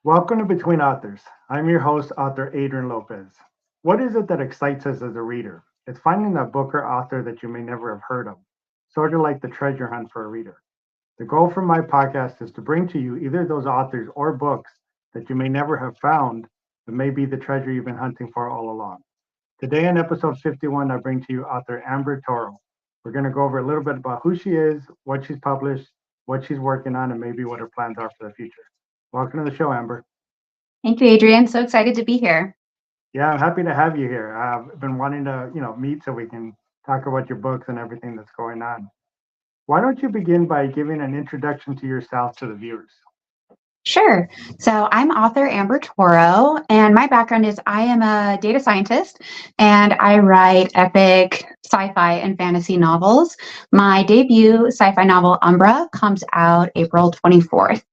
Welcome to Between Authors. I'm your host, author Adrian Lopez. What is it that excites us as a reader? It's finding that book or author that you may never have heard of, sort of like the treasure hunt for a reader. The goal for my podcast is to bring to you either those authors or books that you may never have found, but may be the treasure you've been hunting for all along. Today in episode 51, I bring to you author Amber Toro. We're going to go over a little bit about who she is, what she's published, what she's working on, and maybe what her plans are for the future. Welcome to the show, Amber. Thank you, Adrian. So excited to be here. Yeah, I'm happy to have you here. I've been wanting to, meet so we can talk about your books and everything that's going on. Why don't you begin by giving an introduction to yourself to the viewers? Sure. So I'm author Amber Toro, and my background is I am a data scientist, and I write epic sci-fi and fantasy novels. My debut sci-fi novel, Umbra, comes out April 24th.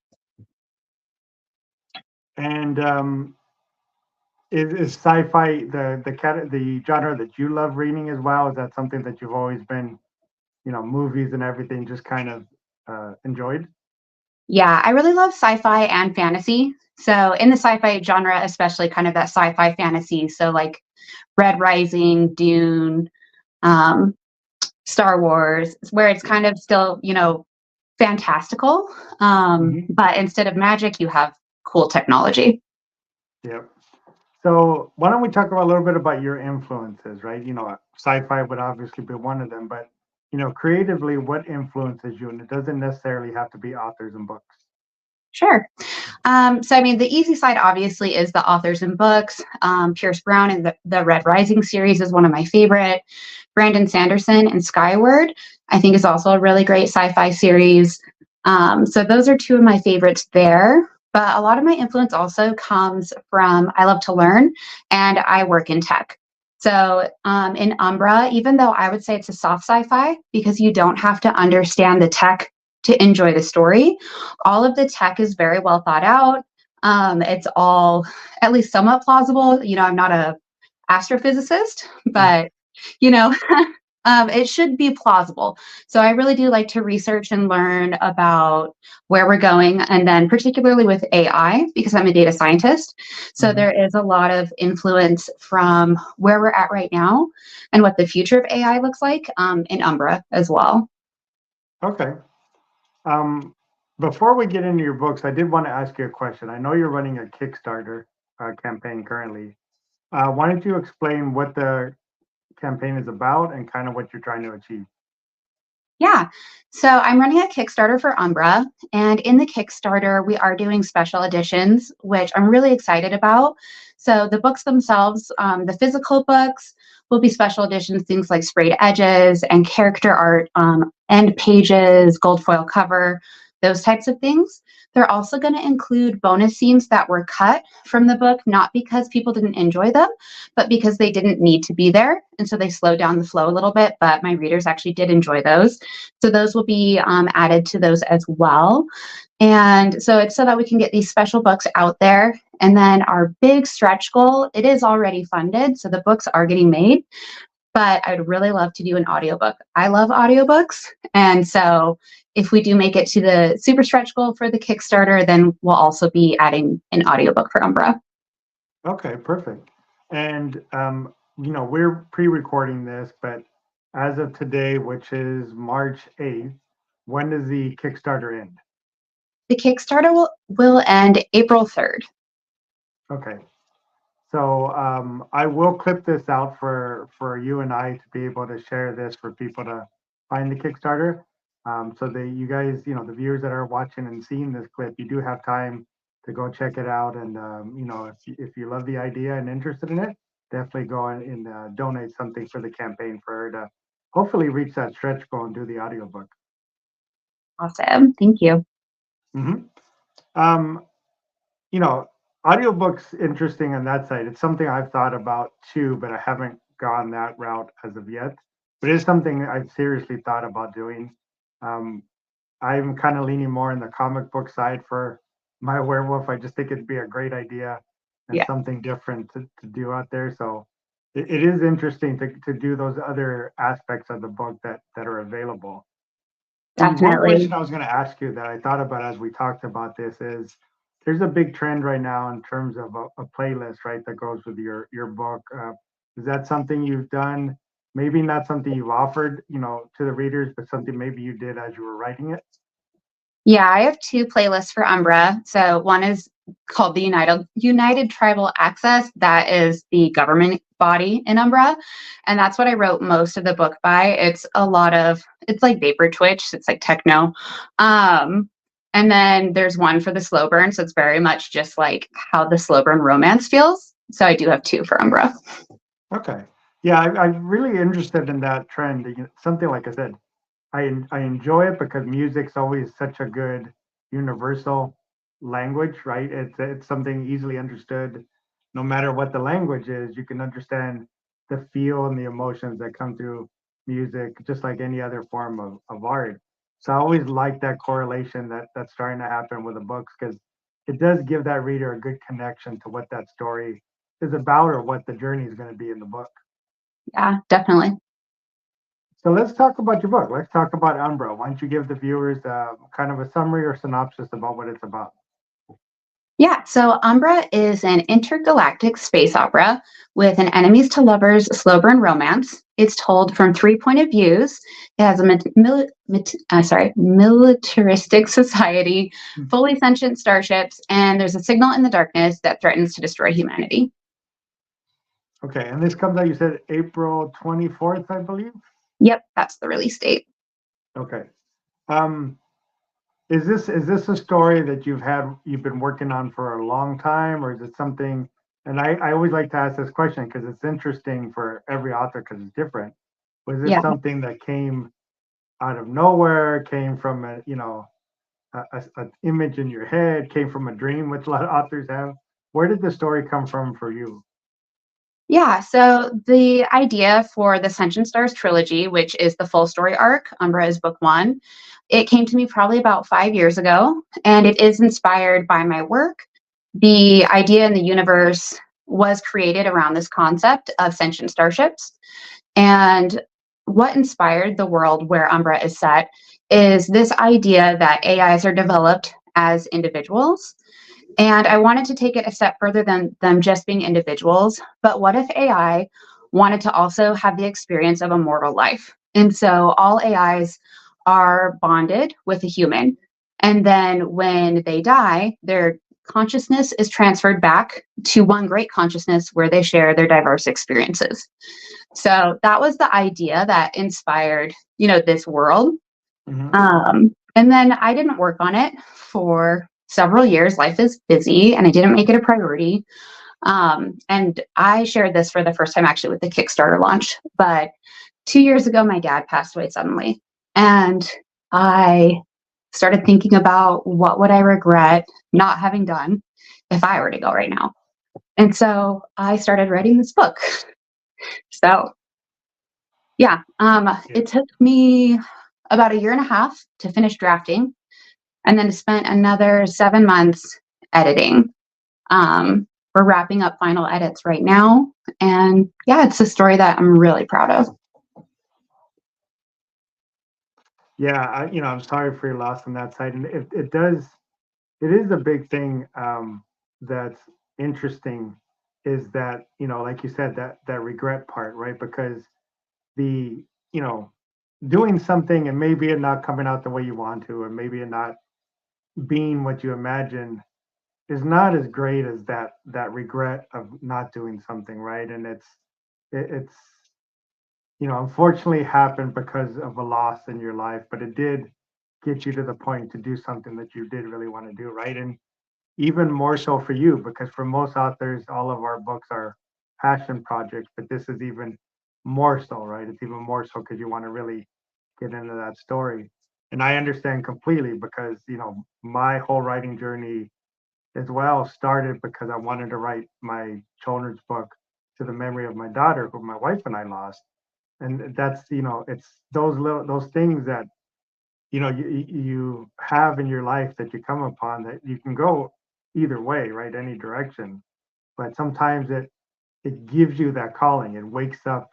And is sci-fi the genre that you love reading as well? Is that something that you've always been, movies and everything just kind of enjoyed? Yeah, I really love sci-fi and fantasy. So in the sci-fi genre, especially kind of that sci-fi fantasy. So like Red Rising, Dune, Star Wars, where it's kind of still, fantastical. But instead of magic, you have cool technology. Yep. So why don't we talk about a little bit about your influences, right? Sci-fi would obviously be one of them, but creatively, what influences you? And it doesn't necessarily have to be authors and books. Sure. So, I mean, the easy side obviously is the authors and books. Pierce Brown and the Red Rising series is one of my favorite. Brandon Sanderson and Skyward, I think, is also a really great sci-fi series. So those are two of my favorites there. But a lot of my influence also comes from I love to learn and I work in tech. So in Umbra, even though I would say it's a soft sci-fi because you don't have to understand the tech to enjoy the story, all of the tech is very well thought out. It's all at least somewhat plausible. I'm not a astrophysicist, but it should be plausible. So I really do like to research and learn about where we're going, and then particularly with AI, because I'm a data scientist. So there is a lot of influence from where we're at right now and what the future of AI looks like in Umbra as well. Okay. Before we get into your books, I did want to ask you a question. I know you're running a Kickstarter campaign currently. Why don't you explain what the campaign is about and kind of what you're trying to achieve? Yeah. So I'm running a Kickstarter for Umbra, and in the Kickstarter, we are doing special editions, which I'm really excited about. So the books themselves, the physical books will be special editions, things like sprayed edges and character art, end pages, gold foil cover, those types of things. They're also going to include bonus scenes that were cut from the book, not because people didn't enjoy them, but because they didn't need to be there. And so they slowed down the flow a little bit, but my readers actually did enjoy those. So those will be added to those as well. And so it's so that we can get these special books out there. And then our big stretch goal, it is already funded. So the books are getting made, but I'd really love to do an audiobook. I love audiobooks. And so if we do make it to the super stretch goal for the Kickstarter, then we'll also be adding an audiobook for Umbra. Okay, perfect. And, we're pre-recording this, but as of today, which is March 8th, when does the Kickstarter end? The Kickstarter will end April 3rd. Okay. So I will clip this out for you and I to be able to share this for people to find the Kickstarter. So that you guys, the viewers that are watching and seeing this clip, you do have time to go check it out. And, if you love the idea and interested in it, definitely go and donate something for the campaign for her to hopefully reach that stretch goal and do the audiobook. Awesome. Thank you. Mm-hmm. Audiobooks interesting on that side. It's something I've thought about too, but I haven't gone that route as of yet. But it's something I've seriously thought about doing. I'm kind of leaning more in the comic book side for my werewolf. I just think it'd be a great idea and something different to do out there. So it is interesting to do those other aspects of the book that are available. And one Definitely. question I was going to ask you that I thought about as we talked about this is there's a big trend right now in terms of a playlist, right, that goes with your book. Is that something you've done? Maybe not something you've offered, to the readers, but something maybe you did as you were writing it. Yeah, I have two playlists for Umbra. So one is called the United Tribal Access. That is the government body in Umbra. And that's what I wrote most of the book by. It's like vapor twitch. So it's like techno. Um, and then there's one for the slow burn. So it's very much just like how the slow burn romance feels. So I do have two for Umbra. Okay. Yeah, I'm really interested in that trend. Something like I said, I enjoy it because music's always such a good universal language, right? It's something easily understood, no matter what the language is. You can understand the feel and the emotions that come through music, just like any other form of art. So I always like that correlation that's starting to happen with the books because it does give that reader a good connection to what that story is about or what the journey is going to be in the book. Yeah, definitely. So let's talk about your book. Let's talk about Umbra. Why don't you give the viewers kind of a summary or synopsis about what it's about? Yeah, so Umbra is an intergalactic space opera with an enemies to lovers slow burn romance. It's told from three point of views. It has a militaristic society, Hmm. fully sentient starships, and there's a signal in the darkness that threatens to destroy humanity. Okay, and this comes out, you said April 24th, I believe? Yep, that's the release date. Okay. Um, is this a story that you've been working on for a long time, or is it something? And I always like to ask this question because it's interesting for every author because it's different. Was this Yeah. something that came out of nowhere, came from an image in your head, came from a dream, which a lot of authors have? Where did the story come from for you? Yeah, so the idea for the Sentient Stars trilogy, which is the full story arc, Umbra is book one, it came to me probably about 5 years ago, and it is inspired by my work. The idea in the universe was created around this concept of sentient starships. And what inspired the world where Umbra is set is this idea that AIs are developed as individuals, and I wanted to take it a step further than them just being individuals. But what if AI wanted to also have the experience of a mortal life? And so all AIs are bonded with a human. And then when they die, their consciousness is transferred back to one great consciousness where they share their diverse experiences. So that was the idea that inspired, this world. Hmm. And then I didn't work on it for several years. Life is busy and I didn't make it a priority. And I shared this for the first time actually with the Kickstarter launch. But 2 years ago, my dad passed away suddenly. And I started thinking about what would I regret not having done if I were to go right now. And so I started writing this book. So yeah, Yeah. it took me about a year and a half to finish drafting and then spent another 7 months editing. We're wrapping up final edits right now. And yeah, it's a story that I'm really proud of. Yeah, I'm sorry for your loss on that side, and it is a big thing that's interesting, is that like you said, that regret part, right? Because the you know doing something and maybe it not coming out the way you want to, or maybe it not being what you imagine, is not as great as that regret of not doing something, right? And it's unfortunately happened because of a loss in your life, but it did get you to the point to do something that you did really want to do, right? And even more so for you, because for most authors, all of our books are passion projects, but this is even more so, right? It's even more so because you want to really get into that story. And I understand completely because, my whole writing journey as well started because I wanted to write my children's book to the memory of my daughter, who my wife and I lost. And that's, it's those things that you have in your life that you come upon that you can go either way, right? Any direction. But sometimes it gives you that calling. It wakes up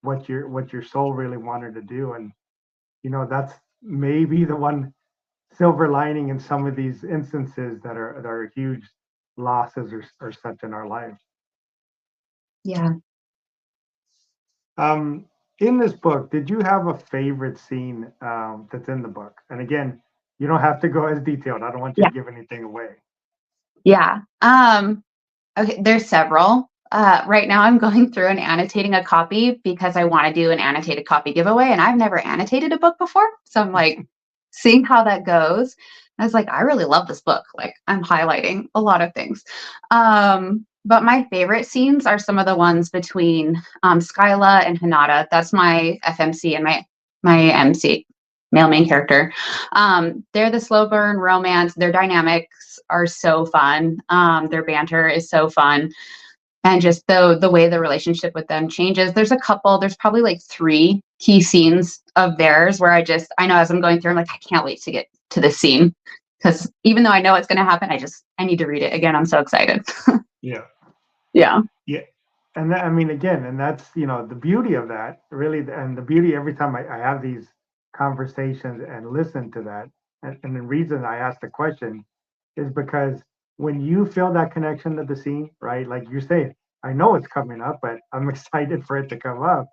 what your soul really wanted to do. And that's maybe the one silver lining in some of these instances that are huge losses or such in our lives. Yeah. Um, in this book, did you have a favorite scene that's in the book? And again, you don't have to go as detailed. I don't want you Yeah. to give anything away. Yeah. Okay, there's several. Right now I'm going through and annotating a copy because I want to do an annotated copy giveaway, and I've never annotated a book before. So I'm like seeing how that goes. I was like, I really love this book. Like I'm highlighting a lot of things. But my favorite scenes are some of the ones between Skyla and Hinata. That's my FMC and my MC, male main character. They're the slow burn romance. Their dynamics are so fun. Their banter is so fun. And just the way the relationship with them changes. There's probably like 3 key scenes of theirs where I know as I'm going through, I'm like, I can't wait to get to this scene. Because even though I know it's going to happen, I need to read it again. I'm so excited. Yeah. Yeah. Yeah. And that, I mean, again, and that's, the beauty of that really, and the beauty every time I have these conversations and listen to that. And the reason I ask the question is because when you feel that connection to the scene, right? Like you say, I know it's coming up, but I'm excited for it to come up.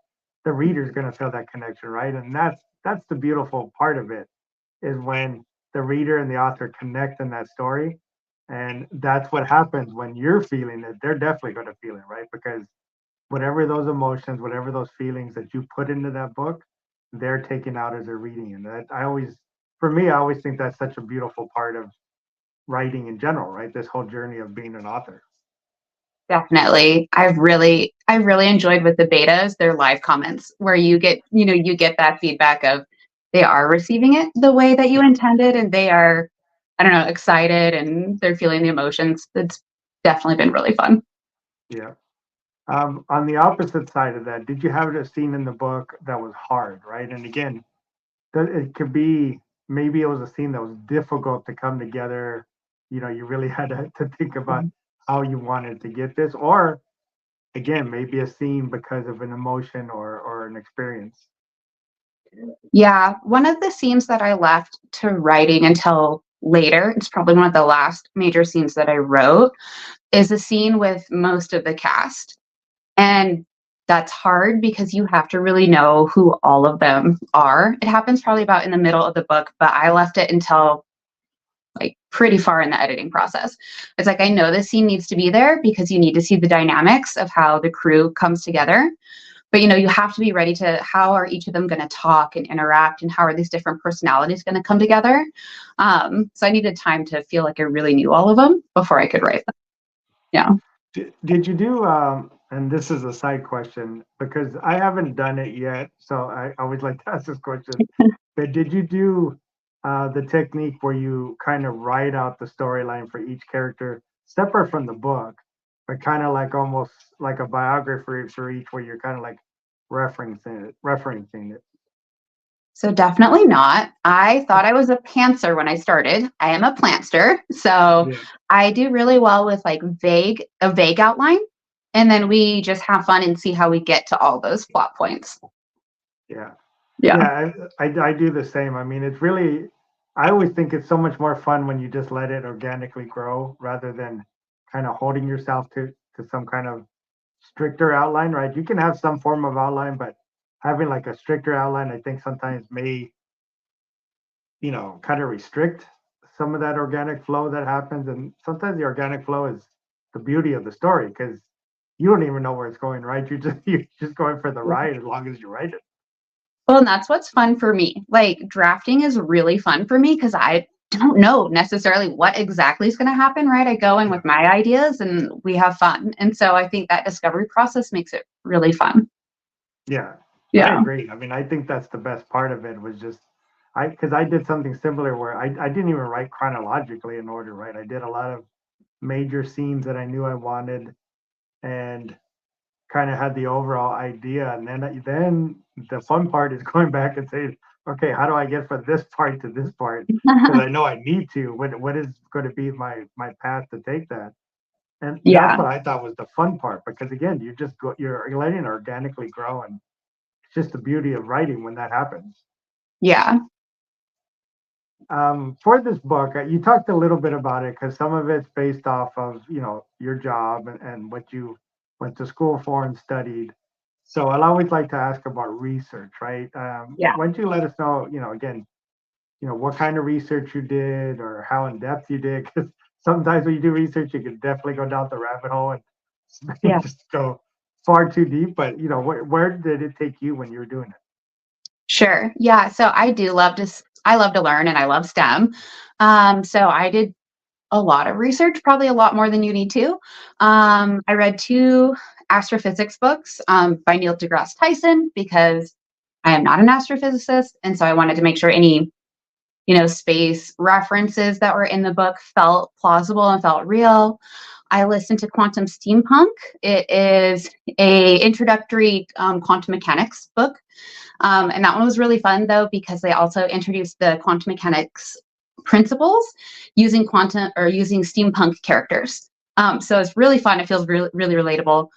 The reader's going to feel that connection, right? And that's the beautiful part of it is when the reader and the author connect in that story. And that's what happens when you're feeling it. They're definitely going to feel it, right? Because whatever those emotions, whatever those feelings that you put into that book, they're taking out as they're reading. And for me, I always think that's such a beautiful part of writing in general, right? This whole journey of being an author. Definitely. I really enjoyed with the betas, their live comments where you get that feedback of they are receiving it the way that you Yeah. intended and they are, I don't know, excited and they're feeling the emotions. It's definitely been really fun. Yeah. On the opposite side of that, did you have a scene in the book that was hard, right? And again, it could be maybe it was a scene that was difficult to come together. You really had to think about how you wanted to get this, or again, maybe a scene because of an emotion or an experience. Yeah, one of the scenes that I left to writing until later, it's probably one of the last major scenes that I wrote, is a scene with most of the cast. And that's hard because you have to really know who all of them are. It happens probably about in the middle of the book, but I left it until like pretty far in the editing process. It's like, I know this scene needs to be there because you need to see the dynamics of how the crew comes together. But you have to be ready to how are each of them going to talk and interact and how are these different personalities going to come together. So I needed time to feel like I really knew all of them before I could write them. Yeah. Did you do, and this is a side question because I haven't done it yet, so I always like to ask this question. But did you do the technique where you kind of write out the storyline for each character separate from the book, but kind of like almost like a biography for each, where you're kind of like referencing it? So definitely not. I thought I was a pantser when I started. I am a plantster. So Yeah, I do really well with like a vague outline. And then we just have fun and see how we get to all those plot points. yeah, Yeah. yeah. I do the same. I mean, it's really, I always think it's so much more fun when you just let it organically grow rather than kind of holding yourself to some kind of stricter outline, right? You can have some form of outline, but having like a stricter outline, I think sometimes may, kind of restrict some of that organic flow that happens. And sometimes the organic flow is the beauty of the story because you don't even know where it's going, right? You're just going for the ride as long as you write it. Well, and that's what's fun for me. Like drafting is really fun for me because I don't know necessarily what exactly is going to happen, right? I go in Yeah. with my ideas and we have fun. And so I think that discovery process makes it really fun. Yeah, I Yeah. agree. I mean, I think that's the best part of it was just because I did something similar where I didn't even write chronologically in order, right? I did a lot of major scenes that I knew I wanted and kind of had the overall idea. And then the fun part is going back and saying, okay, how do I get from this part to this part? Because I know I need to. What is going to be my path to take that? And that's Yeah. what I thought was the fun part, because again, you're letting it organically grow, and it's just the beauty of writing when that happens. Yeah. For this book, you talked a little bit about it because some of it's based off of your job and what you went to school for and studied. So I always like to ask about research, right? Yeah. Why don't you let us know, again, what kind of research you did or how in depth you did? Because sometimes when you do research, you can definitely go down the rabbit hole and Yeah. just go far too deep. But where did it take you when you were doing it? Sure. Yeah. So I love to learn and I love STEM. So I did a lot of research, probably a lot more than you need to. I read two astrophysics books by Neil deGrasse Tyson because I am not an astrophysicist. And so I wanted to make sure any, space references that were in the book felt plausible and felt real. I listened to Quantum Steampunk. It is a introductory quantum mechanics book. And that one was really fun though, because they also introduced the quantum mechanics principles using using steampunk characters. So it's really fun. It feels really, really relatable.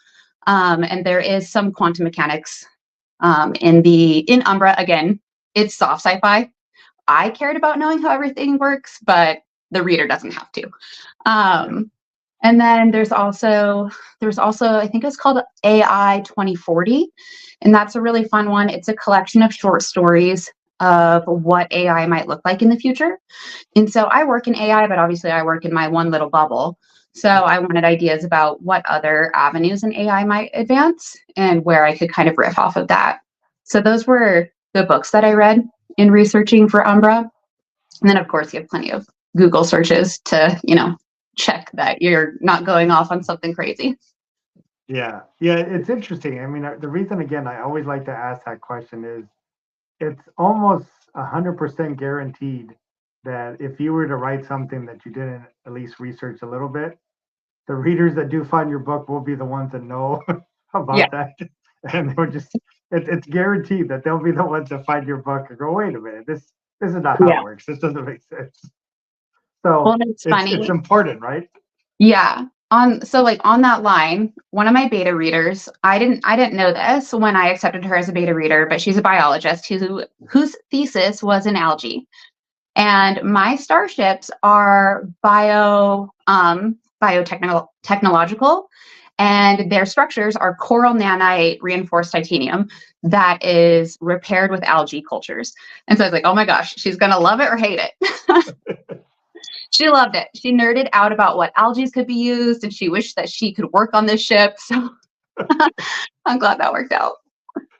And there is some quantum mechanics in Umbra. Again, it's soft sci-fi. I cared about knowing how everything works, but the reader doesn't have to. And then there's also I think it's called AI 2040, and that's a really fun one. It's a collection of short stories of what AI might look like in the future. And so I work in AI, but obviously I work in my one little bubble. So I wanted ideas about what other avenues in AI might advance and where I could kind of riff off of that. So those were the books that I read in researching for Umbra. And then of course you have plenty of Google searches to, check that you're not going off on something crazy. Yeah, yeah, it's interesting. I mean, the reason again I always like to ask that question is it's almost 100% guaranteed that if you were to write something that you didn't at least research a little bit, the readers that do find your book will be the ones that know Yeah. about that, and they'll it's guaranteed that they'll be the ones that find your book and go, wait a minute, this is not how Yeah. it works. This doesn't make sense. Well, So it's it's funny. important, right? Yeah. On that line, one of my beta readers, I didn't know this when I accepted her as a beta reader, but she's a biologist whose thesis was in algae. And my starships are biotechnological, and their structures are coral nanite reinforced titanium that is repaired with algae cultures. And so I was like, oh my gosh, she's gonna love it or hate it. She loved it. She nerded out about what algae could be used, and she wished that she could work on this ship. So I'm glad that worked out.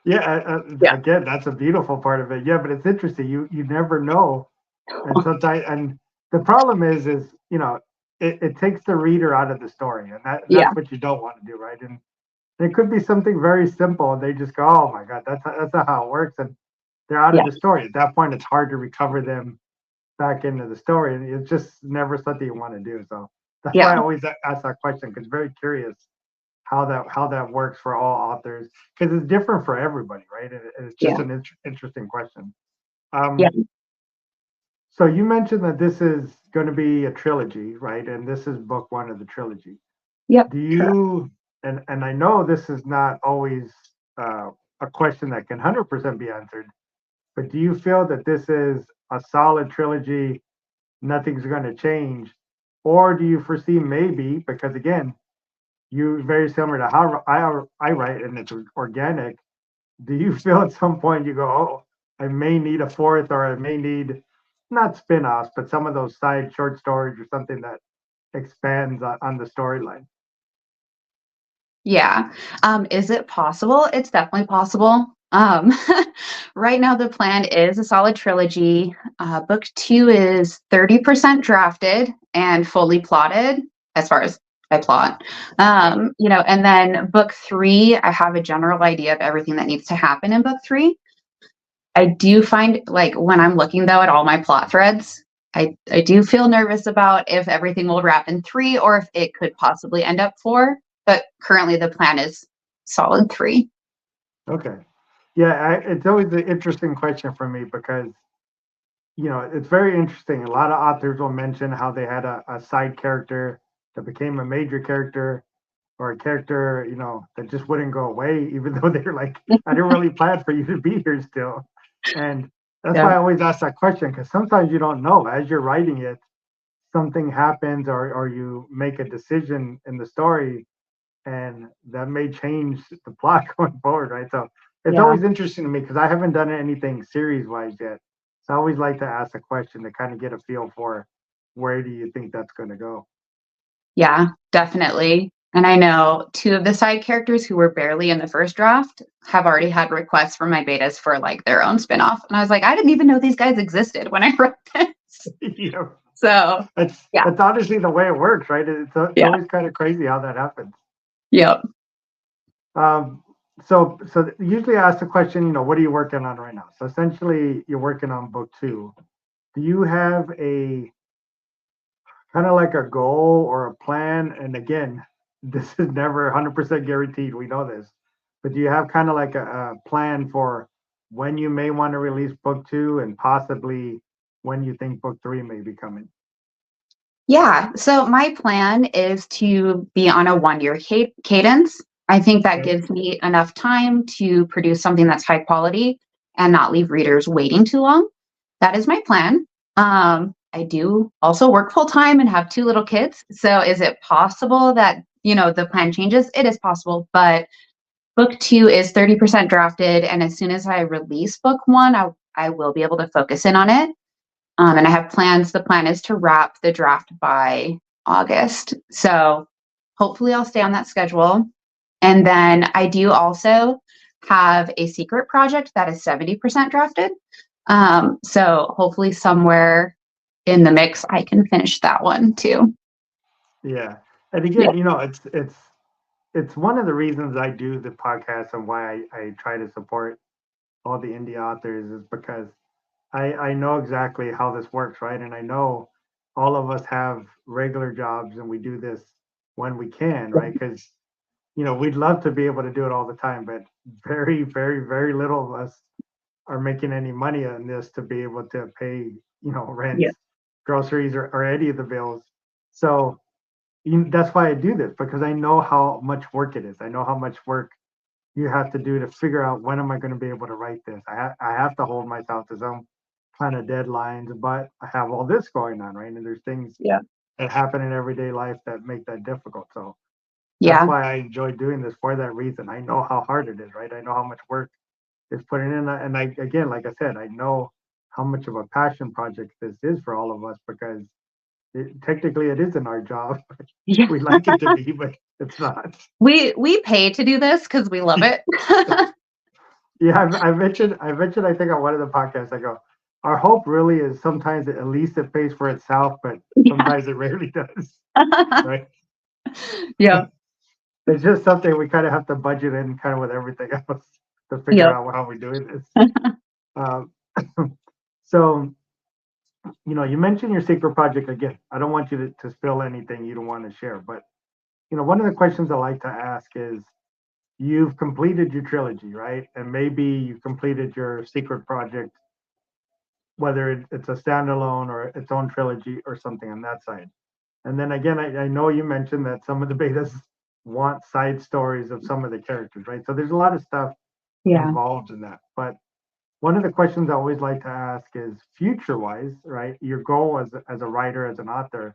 Yeah, Yeah. again, that's a beautiful part of it. Yeah, but it's interesting. You never know, and sometimes, and the problem is it takes the reader out of the story, and Yeah. that's what you don't want to do, right? And it could be something very simple, and they just go, "Oh my God, that's not how it works," and they're out of Yeah. the story. At that point, it's hard to recover them back into the story, and it's just never something you want to do. So that's why Yeah. I always ask that question, because very curious how that works for all authors, because it's different for everybody, right? And it's just Yeah. an interesting question. Yeah. Um, so you mentioned that this is going to be a trilogy, right? And this is book one of the trilogy. Yep. Do Correct. you and I know this is not always a question that can 100% be answered, but do you feel that this is a solid trilogy, nothing's going to change, or do you foresee maybe, because again, you very similar to how I write and it's organic. Do you feel at some point you go, oh, I may need a fourth, or I may need not spin-offs, but some of those side short stories or something that expands on the storyline? Yeah. Is it possible? It's definitely possible. Right now, the plan is a solid trilogy. Book two is 30% drafted and fully plotted as far as I plot. And then book three, I have a general idea of everything that needs to happen in book three. I do find like when I'm looking though at all my plot threads, I do feel nervous about if everything will wrap in three or if it could possibly end up four. But currently the plan is solid three. Okay. Yeah, it's always an interesting question for me because it's very interesting. A lot of authors will mention how they had a side character that became a major character or a character, that just wouldn't go away, even though they're like, I didn't really plan for you to be here still. And that's Yeah. why I always ask that question, because sometimes you don't know as you're writing it, something happens or you make a decision in the story and that may change the plot going forward, right? So it's Yeah. always interesting to me because I haven't done anything series wise yet. So I always like to ask a question to kind of get a feel for where do you think that's going to go. Yeah, definitely. And I know two of the side characters who were barely in the first draft have already had requests from my betas for like their own spinoff. And I was like, I didn't even know these guys existed when I wrote this. Yeah, So yeah, that's honestly the way it works, right? It's yeah, always kind of crazy how that happens. yep. Um, so usually I ask the question, what are you working on right now? So essentially, you're working on book 2. Do you have a kind of like a goal or a plan? And again, this is never 100% guaranteed. We know this, but do you have kind of like a plan for when you may want to release book 2 and possibly when you think book 3 may be coming? Yeah. So my plan is to be on a 1-year cadence. I think that Okay. gives me enough time to produce something that's high quality and not leave readers waiting too long. That is my plan. I do also work full time and have 2 little kids. So is it possible that, the plan changes? It is possible, but book 2 is 30% drafted. And as soon as I release book 1, I will be able to focus in on it. And I have plans. The plan is to wrap the draft by August. So hopefully I'll stay on that schedule. And then I do also have a secret project that is 70% drafted. So hopefully somewhere in the mix, I can finish that one too. Yeah. And Yeah. again, it's one of the reasons I do the podcast and why I try to support all the indie authors is because I know exactly how this works, right? And I know all of us have regular jobs and we do this when we can, right? Because, we'd love to be able to do it all the time, but very, very, very little of us are making any money on this to be able to pay, rent, Yeah. groceries, or any of the bills. So that's why I do this because I know how much work it is. I know how much work you have to do to figure out when am I going to be able to write this. I have to hold myself to some kind of deadlines, but I have all this going on, right? And there's things Yeah. that happen in everyday life that make that difficult. So that's Yeah. why I enjoy doing this for that reason. I know how hard it is, right? I know how much work is put in, and I again, like I said, I know how much of a passion project this is for all of us because technically it isn't our job. Yeah. We like it to be, but it's not. We pay to do this because we love it. Yeah, I mentioned, I think on one of the podcasts, I go, our hope really is sometimes at least it pays for itself, but Yeah. sometimes it rarely does, right? Yeah. It's just something we kind of have to budget in kind of with everything else to figure Yep. out how we're doing this. Um, so, you mentioned your secret project again. I don't want you to spill anything you don't want to share, but, one of the questions I like to ask is, you've completed your trilogy, right? And maybe you've completed your secret project, whether it's a standalone or its own trilogy or something on that side. And then again, I know you mentioned that some of the betas want side stories of some of the characters, right? So there's a lot of stuff Yeah. involved in that. But one of the questions I always like to ask is future wise, right? Your goal as a writer, as an author,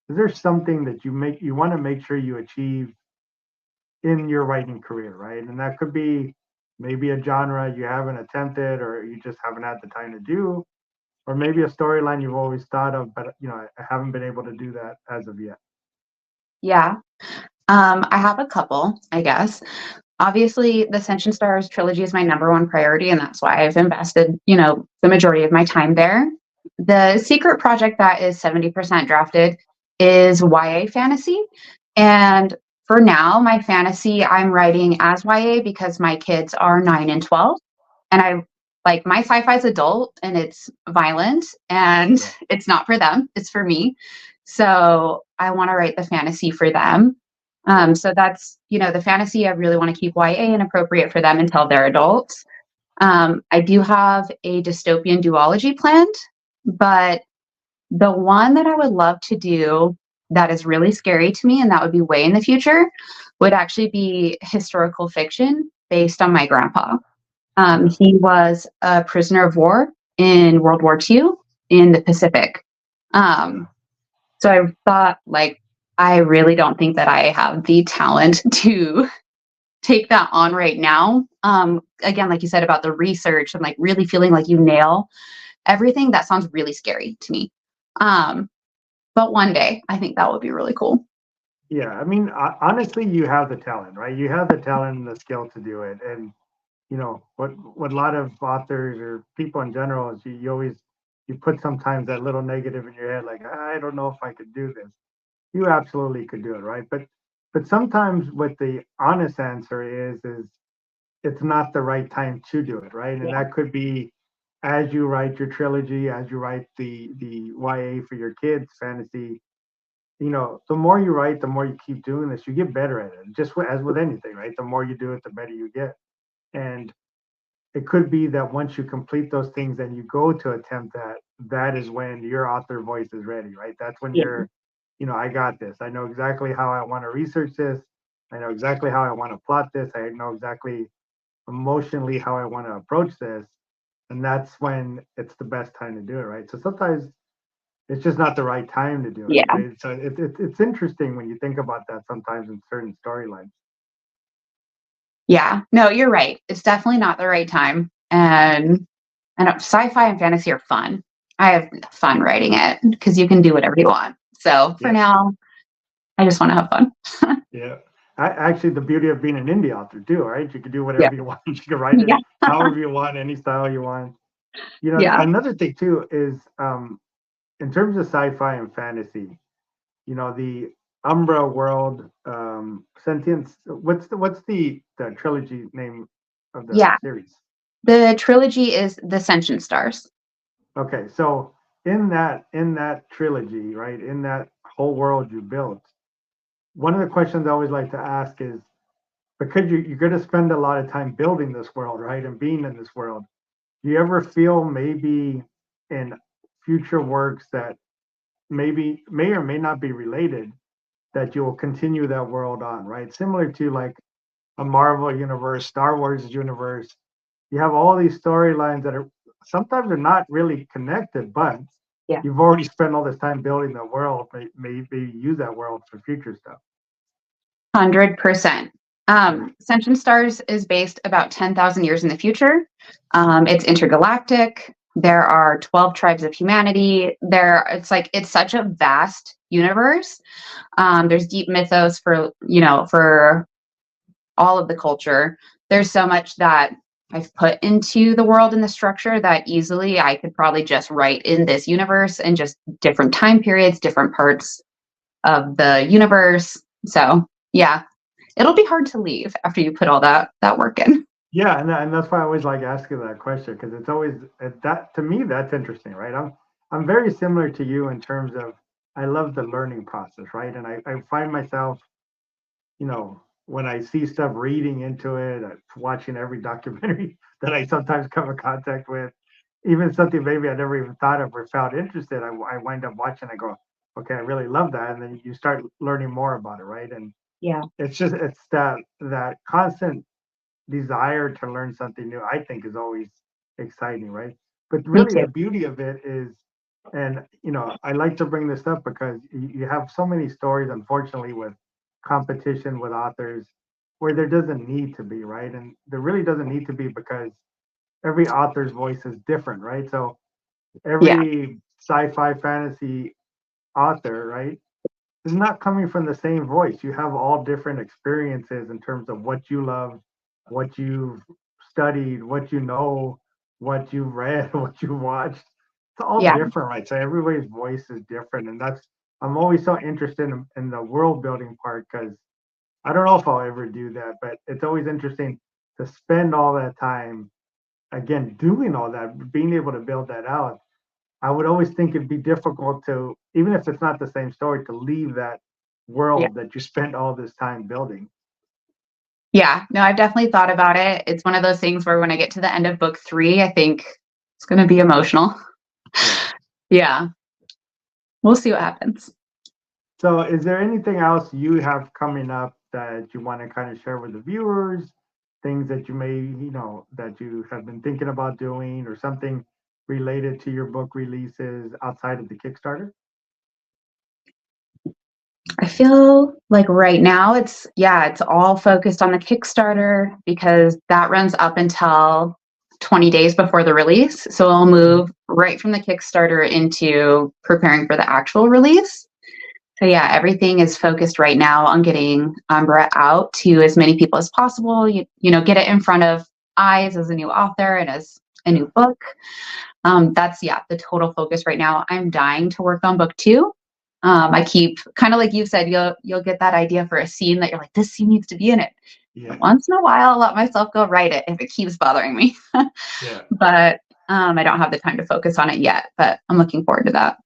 is there something that you want to make sure you achieve in your writing career, right? And that could be maybe a genre you haven't attempted or you just haven't had the time to do, or maybe a storyline you've always thought of, but I haven't been able to do that as of yet. Yeah. I have a couple, I guess. Obviously, the Ascension Stars trilogy is my number one priority, and that's why I've invested, the majority of my time there. The secret project that is 70% drafted is YA fantasy. And for now, my fantasy, I'm writing as YA because my kids are 9 and 12. And I like my sci-fi is adult and it's violent and Yeah. it's not for them, it's for me. So I want to write the fantasy for them. So that's, the fantasy I really want to keep YA and appropriate for them until they're adults. I do have a dystopian duology planned, but the one that I would love to do that is really scary to me, and that would be way in the future, would actually be historical fiction based on my grandpa. He was a prisoner of war in World War II in the Pacific. So I thought, like, I really don't think that I have the talent to take that on right now. Again, like you said about the research and like really feeling like you nail everything, that sounds really scary to me. But one day, I think that would be really cool. Yeah, I mean, honestly, you have the talent, right? You have the talent and the skill to do it. And what a lot of authors or people in general is you always you put sometimes that little negative in your head, like I don't know if I could do this. You absolutely could do it, right? But sometimes what the honest answer is it's not the right time to do it, right? And Yeah. that could be as you write your trilogy, as you write the YA for your kids fantasy. The more you write, the more you keep doing this, you get better at it. Just as with anything, right? The more you do it, the better you get. And it could be that once you complete those things and you go to attempt that is when your author voice is ready, right? That's when Yeah. I got this. I know exactly how I want to research this. I know exactly how I want to plot this. I know exactly emotionally how I want to approach this. And that's when it's the best time to do it, right? So sometimes it's just not the right time to do it, Yeah. right? So it's interesting when you think about that sometimes in certain storylines. Yeah. No, you're right. It's definitely not the right time. And I know sci-fi and fantasy are fun. I have fun writing it because you can do whatever you want. So for Yeah, now, I just want to have fun. yeah. Actually, the beauty of being an indie author too, right? You can do Yeah. whatever you want. You can write it Yeah. however you want, any style you want. Yeah. Another thing too is in terms of sci-fi and fantasy, the Umbra world, sentience. What's the trilogy name of the Yeah. series? The trilogy is The Sentient Stars. Okay, so in that trilogy, right, in that whole world you built, one of the questions I always like to ask is because you're going to spend a lot of time building this world, right, and being in this world. Do you ever feel maybe in future works that maybe may or may not be related that you will continue that world on, right? Similar to like a Marvel universe, Star Wars universe. You have all these storylines that are sometimes they're not really connected, but Yeah. you've already spent all this time building the world. Maybe use that world for future stuff. 100%. Yeah. Ascension Stars is based about 10,000 years in the future. It's intergalactic. There are 12 tribes of humanity. It's such a vast universe. There's deep mythos for all of the culture. There's so much that I've put into the world and the structure that easily I could probably just write in this universe and just different time periods, different parts of the universe. So yeah, it'll be hard to leave after you put all that work in. Yeah, and that's why I always like asking that question because it's always that to me that's interesting, right? I'm very similar to you in terms of I love the learning process, right? And I find myself, when I see stuff reading into it, watching every documentary that I sometimes come in contact with, even something maybe I never even thought of or found interested, I wind up watching. I go, okay, I really love that, and then you start learning more about it, right? And Yeah. it's that constant desire to learn something new, I think is always exciting, right? But Me really too. the beauty of it is, and I like to bring this up because you have so many stories, unfortunately, with competition with authors where there doesn't need to be, right? And there really doesn't need to be because every author's voice is different, right? So Yeah. every sci-fi fantasy author, right, is not coming from the same voice. You have all different experiences in terms of what you love, what you've studied, what you know, what you've read, what you watched. It's all Yeah. different, right? So everybody's voice is different, and that's I'm always so interested in the world building part because I don't know if I'll ever do that, but it's always interesting to spend all that time again doing all that, being able to build that out. I would always think it'd be difficult to, even if it's not the same story, to leave that Yeah. world that you spent all this time building. Yeah. No, I've definitely thought about it. It's one of those things where when I get to the end of book 3, I think it's going to be emotional. Yeah. Yeah. We'll see what happens. So, is there anything else you have coming up that you want to kind of share with the viewers? Things that you may, that you have been thinking about doing, or something related to your book releases outside of the Kickstarter? I feel like right now it's all focused on the Kickstarter because that runs up until 20 days before the release. So I'll Mhm. move right from the Kickstarter into preparing for the actual release. So yeah, everything is focused right now on getting Umbra out to as many people as possible. Get it in front of eyes as a new author and as a Yeah. new book. That's the total focus right now. I'm dying to work on book two. I keep kind of like you said, you'll get that idea for a scene that you're like, this scene needs to be in it. And Yeah. once in a while, I'll let myself go write it if it keeps bothering me. Yeah. But I don't have the time to focus on it yet. But I'm looking forward to that.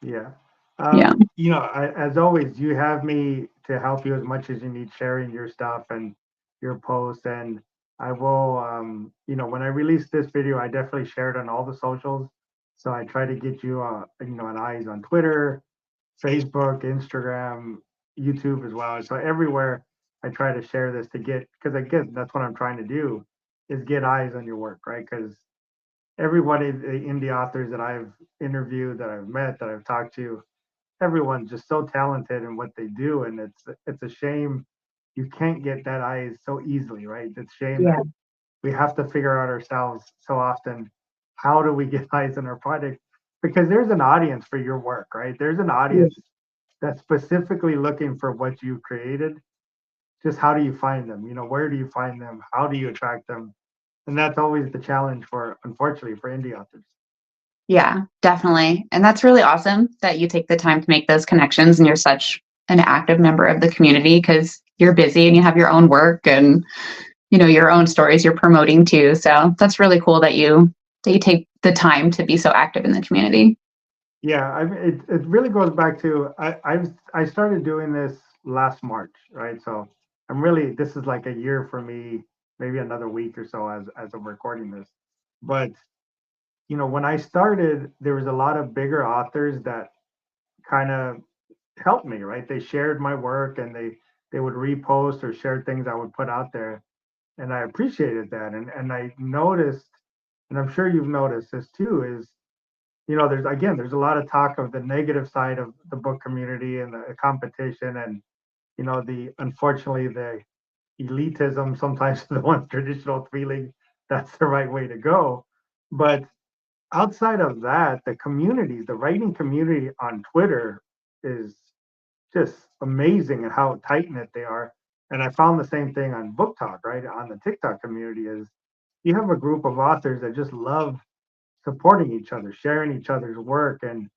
Yeah. Yeah. As always, you have me to help you as much as you need sharing your stuff and your posts. And I will, when I release this video, I definitely share it on all the socials. So I try to get you, an eyes on Twitter, Facebook, Instagram, YouTube as well. So everywhere I try to share this to get, because I guess that's what I'm trying to do is get eyes on your work, right? Because everybody, the indie authors that I've interviewed, that I've met, that I've talked to, everyone's just so talented in what they do, and it's a shame you can't get that eyes so easily, right? It's a shame Yeah. that we have to figure out ourselves so often. How do we get eyes on our product? Because there's an audience for your work, right? There's an Yeah. audience that's specifically looking for what you created. Just how do you find them? Where do you find them? How do you attract them? And that's always the challenge for, unfortunately, for indie authors. Yeah, definitely. And that's really awesome that you take the time to make those connections and you're such an active member of the community because you're busy and you have your own work and your own stories you're promoting too. So that's really cool that you take the time to be so active in the community. Yeah, I mean, it really goes back to I started doing this last March, right? So I'm really this is like a year for me, maybe another week or so as I'm recording this. But when I started, there was a lot of bigger authors that kind of helped me, right? They shared my work and they would repost or share things I would put out there, and I appreciated that. And I noticed, and I'm sure you've noticed this too, is there's a lot of talk of the negative side of the book community and the competition, and the unfortunately the elitism sometimes the one traditional feeling that's the right way to go. But outside of that, the communities, the writing community on Twitter is just amazing and how tight knit they are. And I found the same thing on Book Talk, right? On the TikTok community is you have a group of authors that just love supporting each other, sharing each other's work. And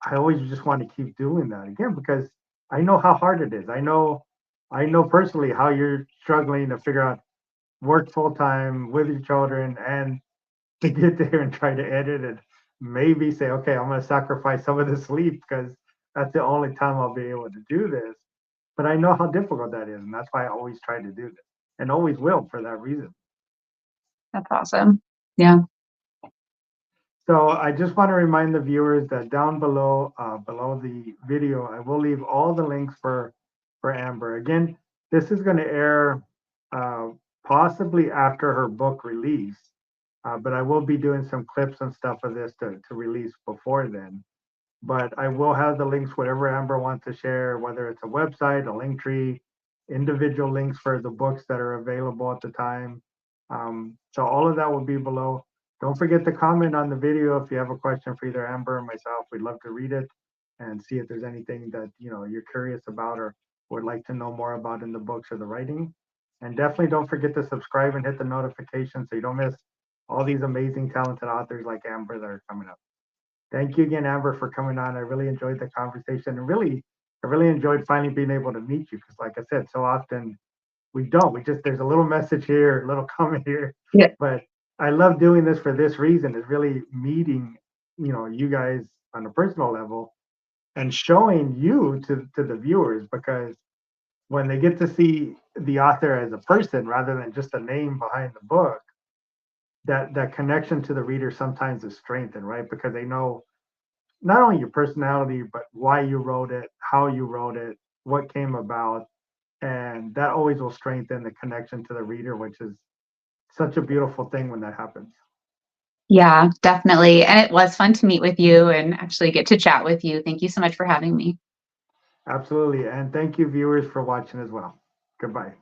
I always just want to keep doing that again because I know how hard it is. I know personally how you're struggling to figure out work full time with your children and to get there and try to edit and maybe say, okay, I'm going to sacrifice some of the sleep because that's the only time I'll be able to do this. But I know how difficult that is. And that's why I always try to do this and always will for that reason. That's awesome. Yeah. So I just want to remind the viewers that down below, below the video, I will leave all the links for Amber. Again, this is going to air uh, possibly after her book release, but I will be doing some clips and stuff of this to release before then. But I will have the links, whatever Amber wants to share, whether it's a website, a link tree, individual links for the books that are available at the time. So all of that will be below. Don't forget to comment on the video if you have a question for either Amber or myself. We'd love to read it and see if there's anything that you're curious about or would like to know more about in the books or the writing. And definitely don't forget to subscribe and hit the notification so you don't miss all these amazing, talented authors like Amber that are coming up. Thank you again, Amber, for coming on. I really enjoyed the conversation and I really enjoyed finally being able to meet you because, like I said, so often we don't. We just there's a little message here, a little comment here, Yeah. but I love doing this for this reason is really meeting, you guys on a personal level and showing you to the viewers because when they get to see the author as a person rather than just a name behind the book, that connection to the reader sometimes is strengthened, right? Because they know not only your personality, but why you wrote it, how you wrote it, what came about. And that always will strengthen the connection to the reader, which is such a beautiful thing when that happens. Yeah, definitely. And it was fun to meet with you and actually get to chat with you. Thank you so much for having me. Absolutely. And thank you, viewers, for watching as well. Goodbye.